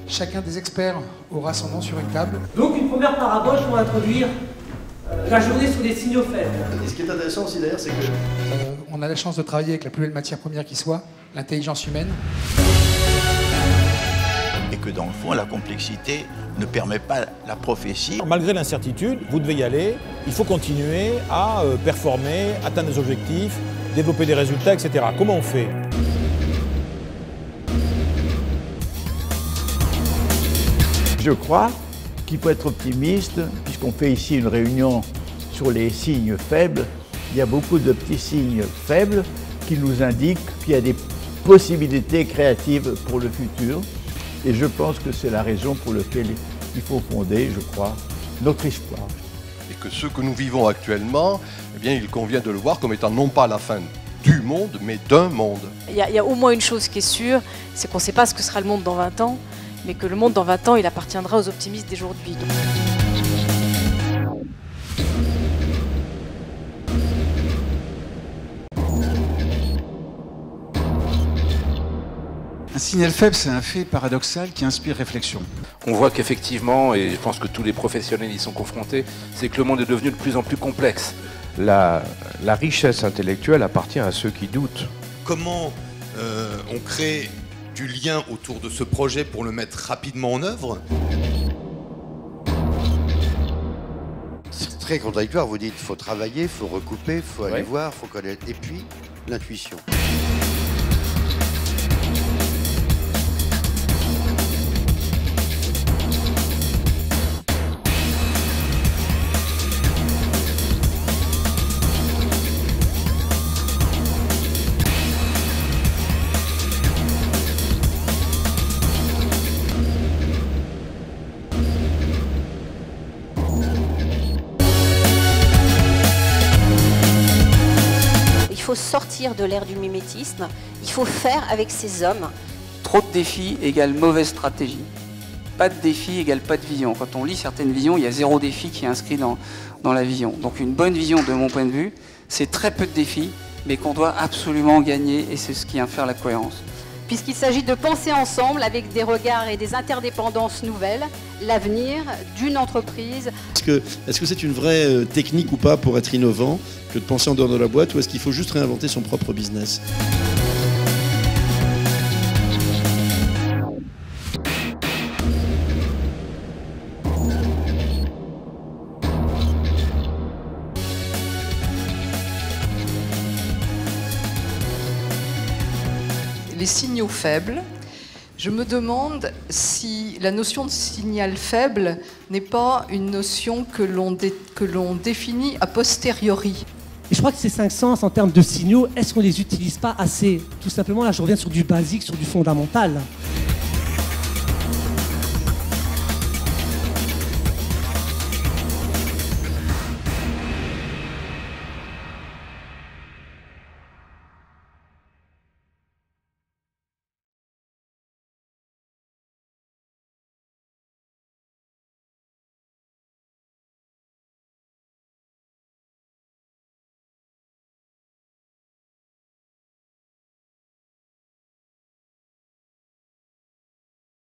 Chacun des experts aura son nom sur une table. Donc une première parabole pour introduire la journée sur les signaux faibles. Et ce qui est intéressant aussi d'ailleurs, c'est que... On a la chance de travailler avec la plus belle matière première qui soit, l'intelligence humaine. Et que dans le fond, la complexité ne permet pas la prophétie. Malgré l'incertitude, vous devez y aller, il faut continuer à performer, atteindre des objectifs, développer des résultats, etc. Comment on fait ? Je crois qu'il faut être optimiste, puisqu'on fait ici une réunion sur les signes faibles. Il y a beaucoup de petits signes faibles qui nous indiquent qu'il y a des possibilités créatives pour le futur. Et je pense que c'est la raison pour laquelle il faut fonder, je crois, notre espoir. Et que ce que nous vivons actuellement, eh bien, il convient de le voir comme étant non pas la fin du monde, mais d'un monde. Il y a au moins une chose qui est sûre, c'est qu'on ne sait pas ce que sera le monde dans 20 ans, mais que le monde dans 20 ans, il appartiendra aux optimistes d'aujourd'hui. Un signal faible, c'est un fait paradoxal qui inspire réflexion. On voit qu'effectivement, et je pense que tous les professionnels y sont confrontés, c'est que le monde est devenu de plus en plus complexe. La richesse intellectuelle appartient à ceux qui doutent. Comment on crée du lien autour de ce projet pour le mettre rapidement en œuvre? C'est très contradictoire, vous dites il faut travailler, il faut recouper, il faut aller voir, il faut connaître, et puis l'intuition. Il faut sortir de l'ère du mimétisme, il faut faire avec ces hommes. Trop de défis égale mauvaise stratégie. Pas de défi égale pas de vision. Quand on lit certaines visions, il y a 0 défi qui est inscrit dans la vision. Donc une bonne vision, de mon point de vue, c'est très peu de défis, mais qu'on doit absolument gagner, et c'est ce qui infère la cohérence. Puisqu'il s'agit de penser ensemble avec des regards et des interdépendances nouvelles, l'avenir d'une entreprise. Est-ce que c'est une vraie technique ou pas pour être innovant que de penser en dehors de la boîte, ou est-ce qu'il faut juste réinventer son propre business ? Les signaux faibles, je me demande si la notion de signal faible n'est pas une notion que l'on définit a posteriori. Et je crois que ces 5 sens, en termes de signaux, est-ce qu'on ne les utilise pas assez? Tout simplement, là je reviens sur du basique, sur du fondamental.